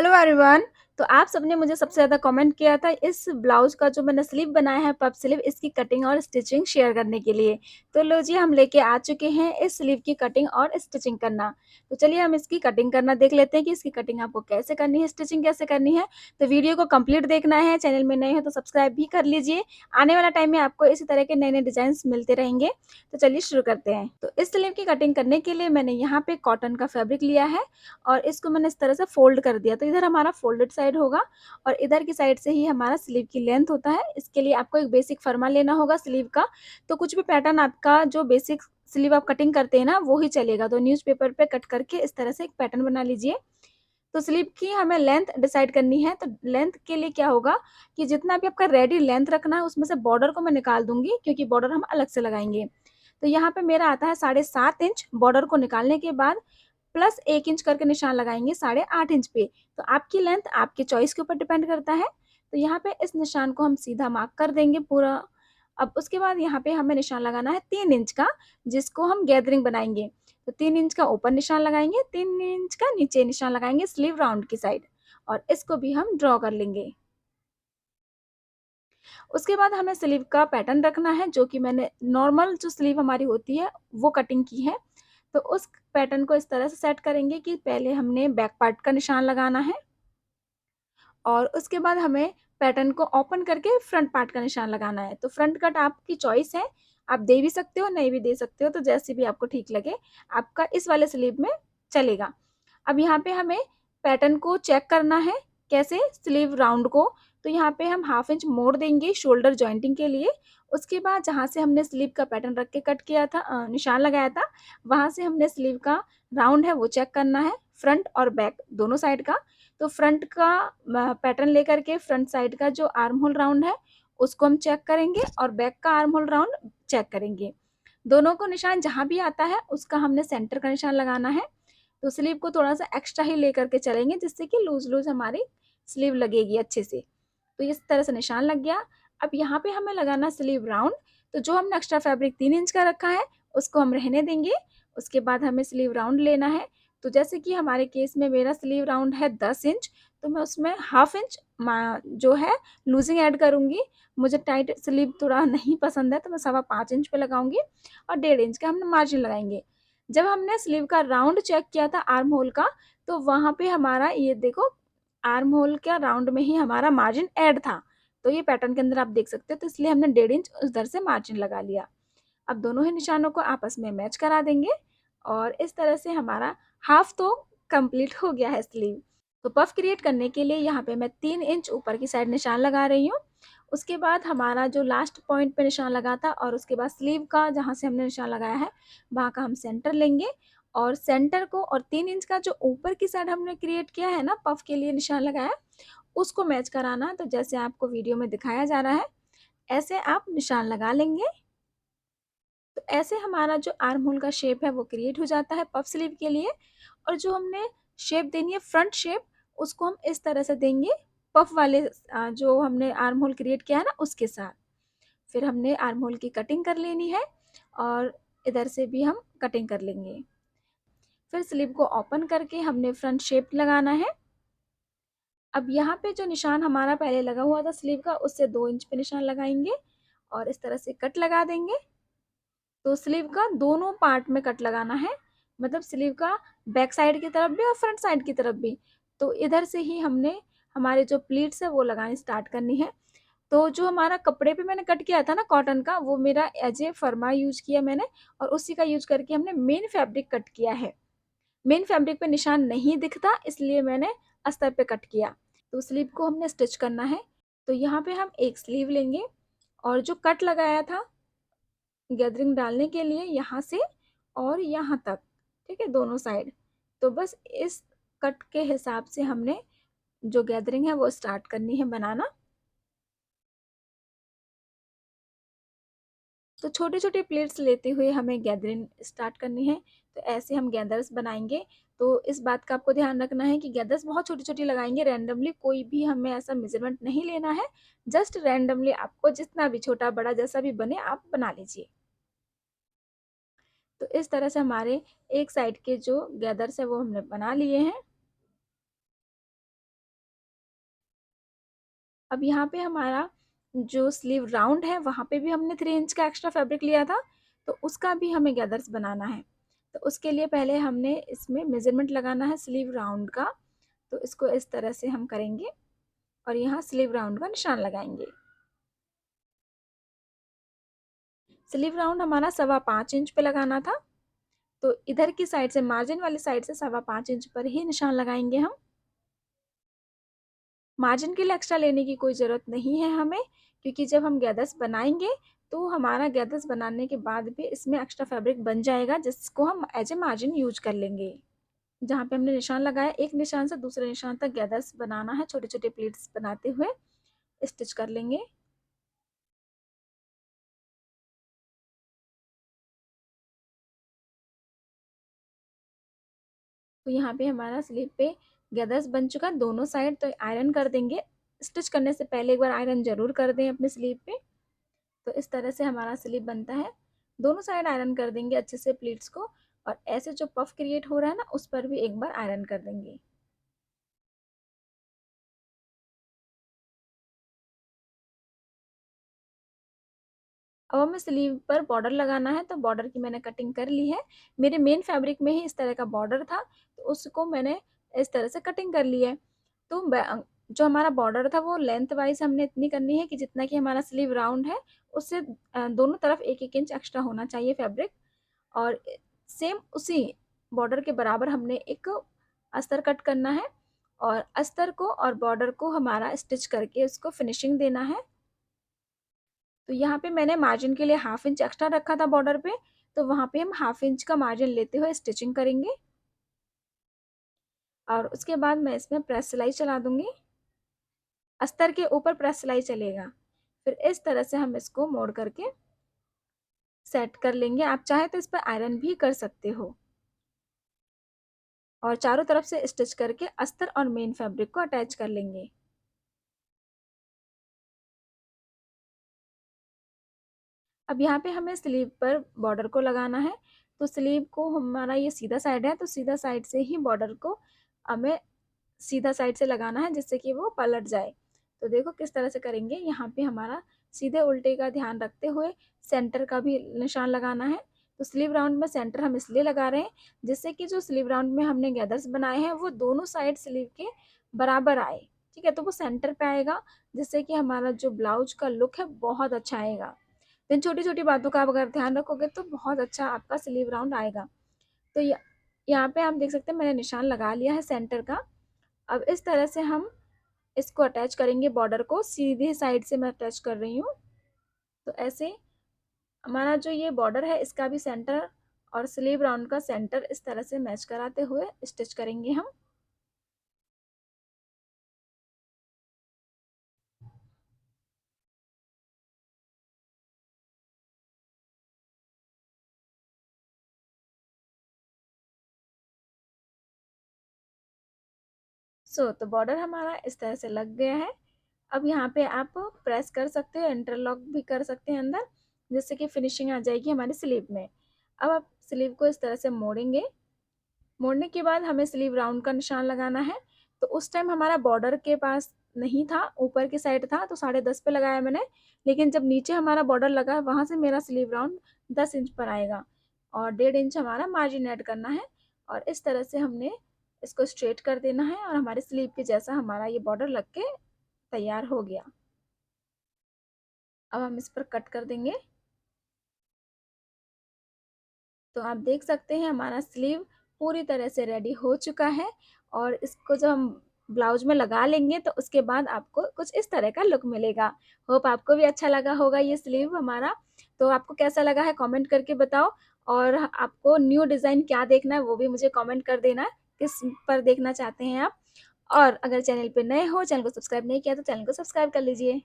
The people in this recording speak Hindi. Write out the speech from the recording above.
Hello everyone. तो आप सबने मुझे सबसे ज़्यादा कमेंट किया था इस ब्लाउज़ का जो मैंने स्लीव बनाया है पफ स्लीव, इसकी कटिंग और स्टिचिंग शेयर करने के लिए। तो लो जी, हम लेके आ चुके हैं इस स्लीव की कटिंग और स्टिचिंग करना। तो चलिए हम इसकी कटिंग करना देख लेते हैं कि इसकी कटिंग आपको कैसे करनी है, स्टिचिंग कैसे करनी है। तो वीडियो को कंप्लीट देखना है, चैनल में नए हो तो सब्सक्राइब भी कर लीजिए। आने वाला टाइम में आपको इसी तरह के नए-नए डिज़ाइन्स मिलते रहेंगे। तो चलिए शुरू करते हैं। तो इस स्लीव की कटिंग करने के लिए मैंने यहाँ पे कॉटन का फैब्रिक लिया है और इसको मैंने इस तरह से फ़ोल्ड कर दिया। तो इधर हमारा फ़ोल्डेड साइड होगा और इधर की साइड से ही हमारा स्लीव की लेंथ होता है। इसके लिए आपको एक बेसिक फरमा लेना होगा स्लीव का। तो कुछ भी पैटर्न आपका जो बेसिक स्लीव आप कटिंग करते हैं ना, वो ही चलेगा। तो न्यूज़पेपर पे कट करके इस तरह से एक पैटर्न बना लीजिए। तो स्लीव की हमें लेंथ डिसाइड करनी है। तो लेंथ के लिए क्या होगा कि जितना भी आपका रेडी लेंथ रखना है, उसमें से बॉर्डर को मैं निकाल दूँगी, क्योंकि बॉर्डर हम अलग से लगाएँगे। तो यहाँ पे मेरा आता है 7.5 इंच। बॉर्डर को निकालने के बाद प्लस 1 इंच करके निशान लगाएँगे 8.5 इंच पे। तो आपकी लेंथ आपके चॉइस के ऊपर डिपेंड करता है। तो यहाँ पे इस निशान को हम सीधा मार्क कर देंगे पूरा। अब उसके बाद यहाँ पे हमें निशान लगाना है 3 इंच का, जिसको हम गैदरिंग बनाएँगे। तो 3 इंच का ऊपर निशान लगाएँगे, 3 इंच का नीचे निशान लगाएँगे स्लीव राउंड की साइड, और इसको भी हम ड्रॉ कर लेंगे। उसके बाद हमें स्लीव का पैटर्न रखना है, जो कि मैंने नॉर्मल जो स्लीव हमारी होती है वो कटिंग की है। तो उस पैटर्न को इस तरह से सेट करेंगे कि पहले हमने बैक पार्ट का निशान लगाना है और उसके बाद हमें पैटर्न को ओपन करके फ्रंट पार्ट का निशान लगाना है। तो फ्रंट कट आपकी चॉइस है, आप दे भी सकते हो, नहीं भी दे सकते हो, तो जैसे भी आपको ठीक लगे, आपका इस वाले स्लीव में चलेगा। अब यहाँ पे हमें पैटर्न को चेक करना है, कैसे स्लीव राउंड को। तो यहाँ पे हम हाफ इंच मोड़ देंगे शोल्डर जॉइंटिंग के लिए। उसके बाद जहाँ से हमने स्लीव का पैटर्न रख के कट किया था, निशान लगाया था, वहाँ से हमने स्लीव का राउंड है वो चेक करना है, फ्रंट और बैक दोनों साइड का। तो फ्रंट का पैटर्न लेकर के फ्रंट साइड का जो आर्म होल राउंड है उसको हम चेक करेंगे और बैक का आर्म होल राउंड चेक करेंगे। दोनों को निशान जहाँ भी आता है उसका हमने सेंटर का निशान लगाना है। तो स्लीव को थोड़ा-सा एक्स्ट्रा ही लेकर के चलेंगे, जिससे कि लूज़-लूज़ हमारी स्लीव लगेगी अच्छे से। तो इस तरह से निशान लग गया। अब यहाँ पे हमें लगाना स्लीव राउंड। तो जो हमने एक्स्ट्रा फैब्रिक 3 इंच का रखा है, उसको हम रहने देंगे। उसके बाद हमें स्लीव राउंड लेना है। तो जैसे कि हमारे केस में मेरा स्लीव राउंड है 10 इंच, तो मैं उसमें हाफ इंच जो है लूज़िंग ऐड करूँगी। मुझे टाइट स्लीव थोड़ा नहीं पसंद है, तो मैं 5.25 इंच पे लगाऊँगी और 1.5 इंच का हमने मार्जिन लगाएँगे। जब हमने स्लीव का राउंड चेक किया था आर्म होल का, तो वहाँ पे हमारा ये देखो, आर्म होल का राउंड में ही हमारा मार्जिन ऐड था। तो ये पैटर्न के अंदर आप देख सकते हो, तो इसलिए हमने 1.5 इंच उधर से मार्जिन लगा लिया। अब दोनों ही निशानों को आपस में मैच करा देंगे और इस तरह से हमारा हाफ तो कंप्लीट हो गया है स्लीव। तो पफ क्रिएट करने के लिए यहाँ पे मैं 3 इंच ऊपर की साइड निशान लगा रही हूँ। उसके बाद हमारा जो लास्ट पॉइंट पे निशान लगा था और उसके बाद स्लीव का जहाँ से हमने निशान लगाया है, वहाँ का हम सेंटर लेंगे और सेंटर को और 3 इंच का जो ऊपर की साइड हमने क्रिएट किया है ना, पफ के लिए निशान लगाया, उसको मैच कराना है। तो जैसे आपको वीडियो में दिखाया जा रहा है, ऐसे आप निशान लगा लेंगे। तो ऐसे हमारा जो आर्म होल का शेप है वो क्रिएट हो जाता है पफ स्लीव के लिए। और जो हमने शेप देनी है फ्रंट शेप, उसको हम इस तरह से देंगे पफ वाले जो हमने आर्म होल क्रिएट किया है ना उसके साथ। फिर हमने आर्म होल की कटिंग कर लेनी है और इधर से भी हम कटिंग कर लेंगे। फिर स्लीव को ओपन करके हमने फ्रंट शेप लगाना है। अब यहाँ पे जो निशान हमारा पहले लगा हुआ था स्लीव का, उससे 2 इंच पे निशान लगाएंगे और इस तरह से कट लगा देंगे। तो स्लीव का दोनों पार्ट में कट लगाना है, मतलब स्लीव का बैक साइड की तरफ भी और फ्रंट साइड की तरफ भी। तो इधर से ही हमने हमारे जो प्लीट्स है वो लगानी स्टार्ट करनी है। तो जो हमारा कपड़े पे मैंने कट किया था ना कॉटन का, वो मेरा एज ए फरमा यूज किया मैंने और उसी का यूज करके हमने मेन फैब्रिक कट किया है। मेन फैब्रिक पे निशान नहीं दिखता, इसलिए मैंने अस्तर पे कट किया। तो स्लीव को हमने स्टिच करना है। तो यहाँ पे हम एक स्लीव लेंगे और जो कट लगाया था गैदरिंग डालने के लिए, यहाँ से और यहाँ तक, ठीक है, दोनों साइड। तो बस इस कट के हिसाब से हमने जो गैदरिंग है वो स्टार्ट करनी है बनाना। तो छोटे-छोटे प्लेट्स लेते हुए हमें गैदरिंग स्टार्ट करनी है। तो ऐसे हम गैदर्स बनाएँगे। तो इस बात का आपको ध्यान रखना है कि गैदर्स बहुत छोटी-छोटी लगाएँगे रैंडमली, कोई भी हमें ऐसा मेज़रमेंट नहीं लेना है। जस्ट रैंडमली आपको जितना भी छोटा-बड़ा जैसा भी बने आप बना लीजिए। तो इस तरह से हमारे एक साइड के जो गैदर्स हैं वो हमने बना लिए हैं। अब यहाँ पे हमारा जो स्लीव राउंड है वहाँ पे भी हमने 3 इंच का एक्स्ट्रा फैब्रिक लिया था, तो उसका भी हमें गैदर्स बनाना है। तो उसके लिए पहले हमने इसमें मेज़रमेंट लगाना है स्लीव राउंड का, तो इसको इस तरह से हम करेंगे और यहाँ स्लीव राउंड का निशान लगाएंगे। स्लीव राउंड हमारा 5.25 इंच पे लगाना था, तो इधर की साइड से, मार्जिन वाली साइड से 5.25 इंच पर ही निशान लगाएंगे हम। मार्जिन के लिए एक्स्ट्रा लेने की कोई ज़रूरत नहीं है हमें, क्योंकि जब हम गैदर्स बनाएंगे तो हमारा गैदर्स बनाने के बाद भी इसमें एक्स्ट्रा फैब्रिक बन जाएगा, जिसको हम एज ए मार्जिन यूज कर लेंगे। जहाँ पे हमने निशान लगाया, एक निशान से दूसरे निशान तक गैदर्स बनाना है, छोटे छोटे प्लीट्स बनाते हुए स्टिच कर लेंगे। तो यहाँ पे हमारा स्लीव पे गैदर्स बन चुका है दोनों साइड, तो आयरन कर देंगे। स्टिच करने से पहले एक बार आयरन जरूर कर दें अपने स्लीव पे। तो इस तरह से हमारा स्लीव बनता है। दोनों साइड आयरन कर देंगे अच्छे से प्लीट्स को, और ऐसे जो पफ क्रिएट हो रहा है ना, उस पर भी एक बार आयरन कर देंगे। अब हमें स्लीव पर बॉर्डर लगाना है, तो बॉर्डर की मैंने कटिंग कर ली है। मेरे मेन फैब्रिक में ही इस तरह का बॉर्डर था, तो उसको मैंने इस तरह से कटिंग कर ली है। तो जो हमारा बॉर्डर था वो लेंथ वाइज हमने इतनी करनी है कि जितना कि हमारा स्लीव राउंड है उससे दोनों तरफ 1-1 इंच एक्स्ट्रा होना चाहिए फैब्रिक। और सेम उसी बॉर्डर के बराबर हमने एक अस्तर कट करना है, और अस्तर को और बॉर्डर को हमारा स्टिच करके उसको फिनिशिंग देना है। तो यहाँ पे मैंने मार्जिन के लिए 1/2 इंच एक्स्ट्रा रखा था बॉर्डर पे, तो वहाँ पे हम 1/2 इंच का मार्जिन लेते हुए स्टिचिंग करेंगे। और उसके बाद मैं इसमें प्रेस सिलाई चला दूंगी। अस्तर के ऊपर प्रेस सिलाई चलेगा। फिर इस तरह से हम इसको मोड़ करके सेट कर लेंगे। आप चाहे तो इस पर आयरन भी कर सकते हो। और चारों तरफ से स्टिच करके अस्तर और मेन फैब्रिक को अटैच कर लेंगे। अब यहाँ पे हमें स्लीव पर बॉर्डर को लगाना है। तो स्लीव को, हमारा ये सीधा साइड है, तो सीधा साइड से ही बॉर्डर को हमें सीधा साइड से लगाना है, जिससे कि वो पलट जाए। तो देखो किस तरह से करेंगे। यहाँ पे हमारा सीधे उल्टे का ध्यान रखते हुए सेंटर का भी निशान लगाना है। तो स्लीव राउंड में सेंटर हम इसलिए लगा रहे हैं जिससे कि जो स्लीव राउंड में हमने गैदर्स बनाए हैं वो दोनों साइड स्लीव के बराबर आए। ठीक है, तो वो सेंटर पे आएगा, जिससे कि हमारा जो ब्लाउज का लुक है बहुत अच्छा आएगा। तो इन छोटी छोटी बातों का आप अगर ध्यान रखोगे तो बहुत अच्छा आपका स्लीव राउंड आएगा। तो यहाँ पे आप देख सकते हैं मैंने निशान लगा लिया है सेंटर का। अब इस तरह से हम इसको अटैच करेंगे, बॉर्डर को सीधे साइड से मैं अटैच कर रही हूँ। तो ऐसे हमारा जो ये बॉर्डर है इसका भी सेंटर और स्लीव राउंड का सेंटर इस तरह से मैच कराते हुए स्टिच करेंगे हम। तो बॉर्डर हमारा इस तरह से लग गया है। अब यहाँ पे आप प्रेस कर सकते हो, इंटरलॉक भी कर सकते हैं अंदर, जिससे कि फिनिशिंग आ जाएगी हमारे स्लीव में। अब आप स्लीव को इस तरह से मोड़ेंगे। मोड़ने के बाद हमें स्लीव राउंड का निशान लगाना है। तो उस टाइम हमारा बॉर्डर के पास नहीं था, ऊपर की साइड था, तो 10.5 पे लगाया मैंने। लेकिन जब नीचे हमारा बॉर्डर लगा है वहां से मेरा स्लीव राउंड 10 इंच पर आएगा, और 1.5 इंच हमारा मार्जिन ऐड करना है। और इस तरह से हमने इसको स्ट्रेट कर देना है, और हमारे स्लीव के जैसा हमारा ये बॉर्डर लग के तैयार हो गया। अब हम इस पर कट कर देंगे। तो आप देख सकते हैं हमारा स्लीव पूरी तरह से रेडी हो चुका है। और इसको जब हम ब्लाउज में लगा लेंगे तो उसके बाद आपको कुछ इस तरह का लुक मिलेगा। होप आपको भी अच्छा लगा होगा ये स्लीव हमारा। तो आपको कैसा लगा है कमेंट करके बताओ। और आपको न्यू डिज़ाइन क्या देखना है वो भी मुझे कमेंट कर देना, किस पर देखना चाहते हैं आप। और अगर चैनल पे नए हो, चैनल को सब्सक्राइब नहीं किया तो चैनल को सब्सक्राइब कर लीजिए।